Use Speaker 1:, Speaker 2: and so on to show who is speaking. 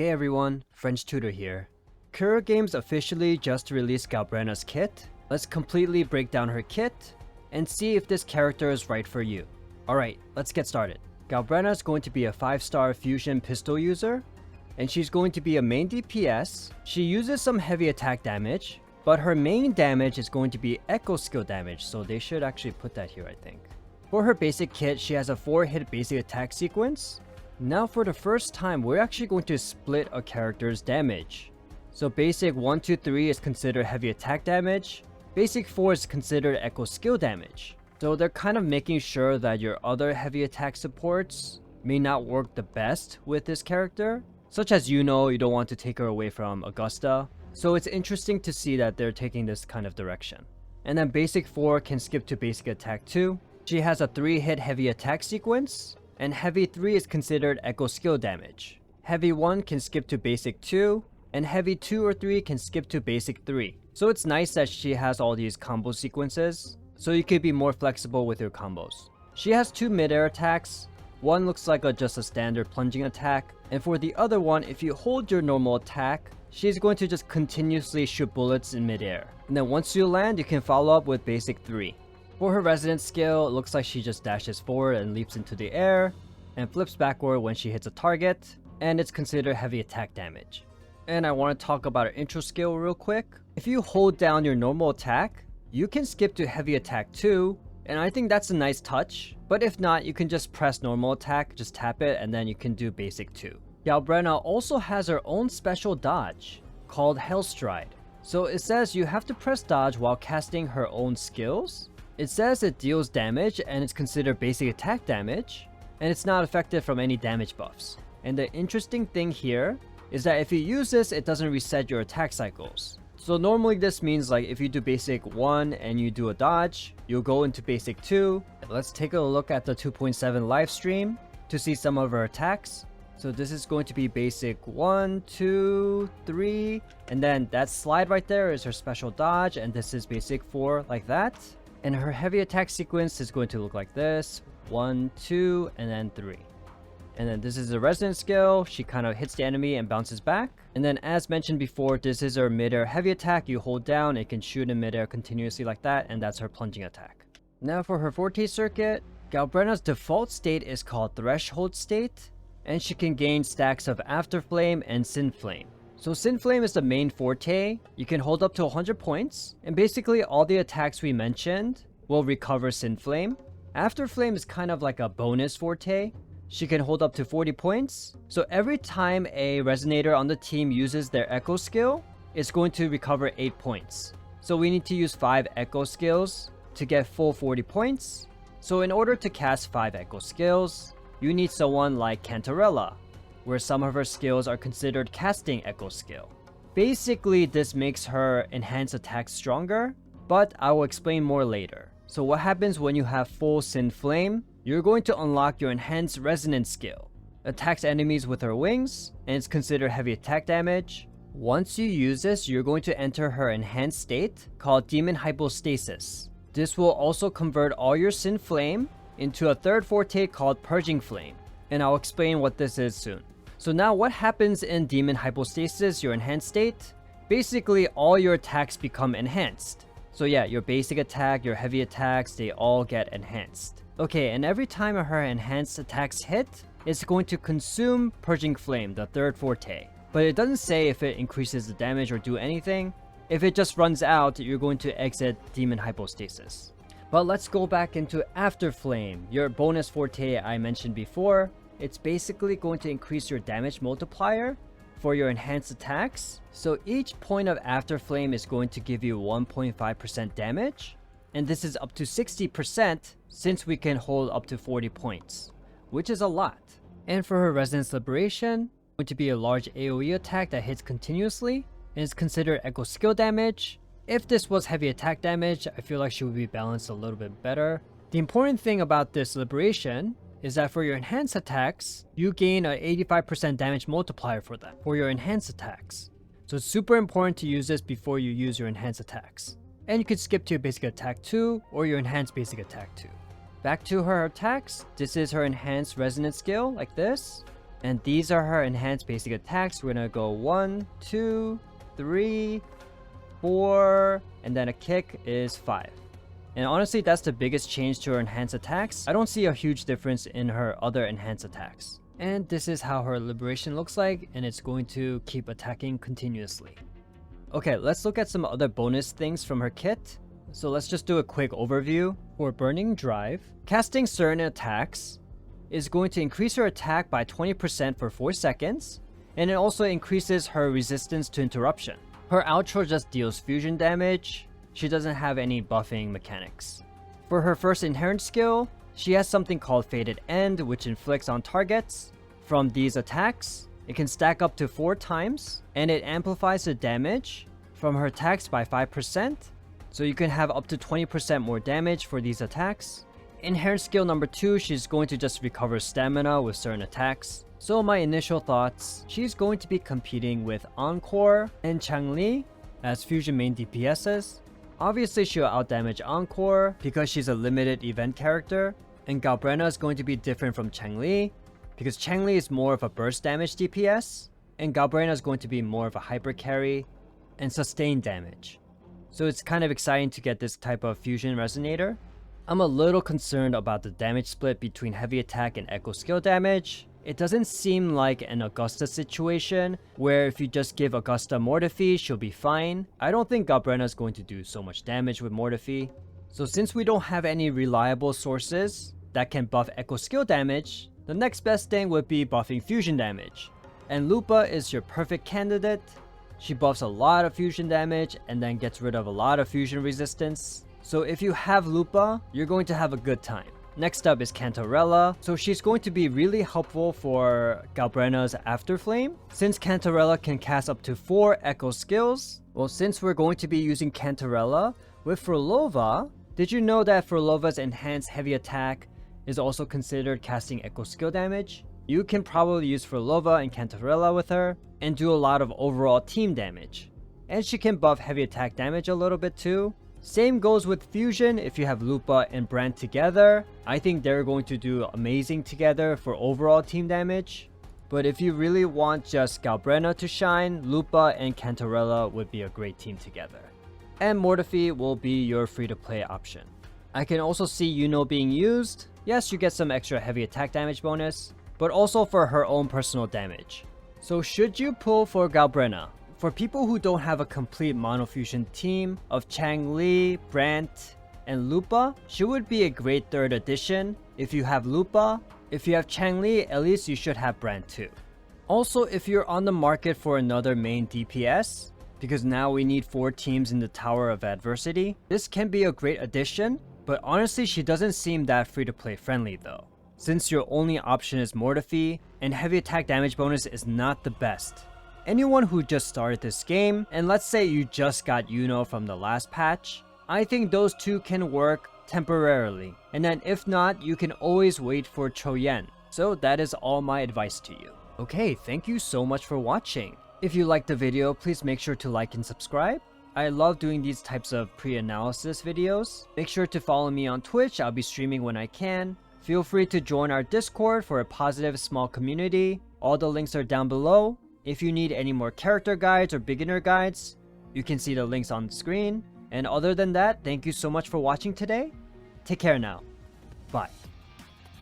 Speaker 1: Hey everyone, French Tutor here. Kura Games officially just released Galbrena's kit. Let's completely break down her kit and see if this character is right for you. Alright, let's get started. Galbrena is going to be a 5-star fusion pistol user, and she's going to be a main DPS. She uses some heavy attack damage, but her main damage is going to be echo skill damage, so they should actually put that here, I think. For her basic kit, she has a 4-hit basic attack sequence. Now for the first time, we're actually going to split a character's damage. So basic 1, 2, 3 is considered heavy attack damage. Basic 4 is considered echo skill damage. So they're kind of making sure that your other heavy attack supports may not work the best with this character. Such as you don't want to take her away from Augusta. So it's interesting to see that they're taking this kind of direction. And then basic 4 can skip to basic attack 2. She has a 3-hit heavy attack sequence. And heavy 3 is considered echo skill damage. Heavy 1 can skip to basic 2, and heavy 2 or 3 can skip to basic 3. So it's nice that she has all these combo sequences, so you could be more flexible with your combos. She has 2 mid-air attacks. One looks like just a standard plunging attack, and for the other one, if you hold your normal attack, she's going to just continuously shoot bullets in mid-air. And then once you land, you can follow up with basic 3. For her resonance skill, it looks like she just dashes forward and leaps into the air, and flips backward when she hits a target, and it's considered heavy attack damage. And I want to talk about her intro skill real quick. If you hold down your normal attack, you can skip to heavy attack 2, and I think that's a nice touch. But if not, you can just press normal attack, just tap it, and then you can do basic 2. Galbrena also has her own special dodge, called Hellstride. So it says you have to press dodge while casting her own skills. It says it deals damage and it's considered basic attack damage, and it's not affected from any damage buffs. And the interesting thing here is that if you use this, it doesn't reset your attack cycles. So normally this means like if you do basic 1 and you do a dodge, you'll go into basic 2. Let's take a look at the 2.7 live stream to see some of her attacks. So this is going to be basic 1, 2, 3, and then that slide right there is her special dodge, and this is basic 4 like that. And her heavy attack sequence is going to look like this: 1, 2, and then 3. And then this is the resonance skill. She kind of hits the enemy and bounces back. And then as mentioned before, this is her mid-air heavy attack. You hold down, it can shoot in mid-air continuously like that, and that's her plunging attack. Now for her Forte Circuit, Galbrena's default state is called Threshold State, and she can gain stacks of Afterflame and Synflame. So Synflame is the main forte. You can hold up to 100 points, and basically all the attacks we mentioned will recover Synflame. Afterflame is kind of like a bonus forte. She can hold up to 40 points. So every time a resonator on the team uses their echo skill, it's going to recover 8 points. So we need to use 5 echo skills to get full 40 points. So in order to cast 5 echo skills, you need someone like Cantarella, where some of her skills are considered casting echo skill. Basically, this makes her enhanced attack stronger, but I will explain more later. So what happens when you have full Synflame? You're going to unlock your enhanced resonance skill. Attacks enemies with her wings, and it's considered heavy attack damage. Once you use this, you're going to enter her enhanced state called Demon Hypostasis. This will also convert all your Synflame into a third forte called Purging Flame, and I'll explain what this is soon. So now what happens in Demon Hypostasis, your enhanced state? Basically all your attacks become enhanced. So yeah, your basic attack, your heavy attacks, they all get enhanced. Okay, and every time her enhanced attacks hit, it's going to consume Purging Flame, the third forte. But it doesn't say if it increases the damage or do anything. If it just runs out, you're going to exit Demon Hypostasis. But let's go back into Afterflame, your bonus forte I mentioned before. It's basically going to increase your damage multiplier for your enhanced attacks. So each point of Afterflame is going to give you 1.5% damage. And this is up to 60% since we can hold up to 40 points, which is a lot. And for her Resonance Liberation, going to be a large AoE attack that hits continuously and is considered echo skill damage. If this was heavy attack damage, I feel like she would be balanced a little bit better. The important thing about this liberation is that for your enhanced attacks, you gain an 85% damage multiplier for them, for your enhanced attacks. So it's super important to use this before you use your enhanced attacks. And you could skip to your basic attack 2 or your enhanced basic attack 2. Back to her attacks, this is her enhanced resonance skill, like this. And these are her enhanced basic attacks. We're gonna go 1, 2, 3, 4, and then a kick is 5. And honestly, that's the biggest change to her enhanced attacks. I don't see a huge difference in her other enhanced attacks. And this is how her liberation looks like, and it's going to keep attacking continuously. Okay, let's look at some other bonus things from her kit. So let's just do a quick overview. For Burning Drive, casting certain attacks is going to increase her attack by 20% for 4 seconds, and it also increases her resistance to interruption. Her outro just deals fusion damage. She doesn't have any buffing mechanics. For her first inherent skill, she has something called Fated End, which inflicts on targets from these attacks. It can stack up to 4 times, and it amplifies the damage from her attacks by 5%, so you can have up to 20% more damage for these attacks. Inherent skill number 2, she's going to just recover stamina with certain attacks. So my initial thoughts, she's going to be competing with Encore and Changli as fusion main DPSs. Obviously she'll outdamage Encore because she's a limited event character, and Galbrena is going to be different from Changli because Changli is more of a burst damage DPS, and Galbrena is going to be more of a hyper carry and sustained damage. So it's kind of exciting to get this type of fusion resonator. I'm a little concerned about the damage split between heavy attack and echo skill damage. It doesn't seem like an Augusta situation where if you just give Augusta Mortifi, she'll be fine. I don't think Galbrena is going to do so much damage with Mortifi. So since we don't have any reliable sources that can buff echo skill damage, the next best thing would be buffing fusion damage. And Lupa is your perfect candidate. She buffs a lot of fusion damage and then gets rid of a lot of fusion resistance. So if you have Lupa, you're going to have a good time. Next up is Cantarella. So she's going to be really helpful for Galbrena's Afterflame, since Cantarella can cast up to 4 echo skills. Well, since we're going to be using Cantarella with Frolova, did you know that Frolova's enhanced heavy attack is also considered casting echo skill damage? You can probably use Frolova and Cantarella with her and do a lot of overall team damage. And she can buff heavy attack damage a little bit too. Same goes with Fusion. If you have Lupa and Brand together, I think they're going to do amazing together for overall team damage. But if you really want just Galbrena to shine, Lupa and Cantarella would be a great team together. And Mortifi will be your free-to-play option. I can also see Yuno being used. Yes, you get some extra heavy attack damage bonus, but also for her own personal damage. So should you pull for Galbrena? For people who don't have a complete monofusion team of Changli, Brant, and Lupa, she would be a great third addition. If you have Lupa, if you have Changli, at least you should have Brant too. Also, if you're on the market for another main DPS, because now we need 4 teams in the Tower of Adversity, this can be a great addition, but honestly she doesn't seem that free to play friendly though, since your only option is Mortifi, and heavy attack damage bonus is not the best. Anyone who just started this game, and let's say you just got Yuno from the last patch, I think those two can work temporarily. And then if not, you can always wait for Choyen. So that is all my advice to you. Okay, thank you so much for watching. If you liked the video, please make sure to like and subscribe. I love doing these types of pre-analysis videos. Make sure to follow me on Twitch, I'll be streaming when I can. Feel free to join our Discord for a positive small community. All the links are down below. If you need any more character guides or beginner guides, you can see the links on the screen. And other than that, thank you so much for watching today. Take care now. Bye.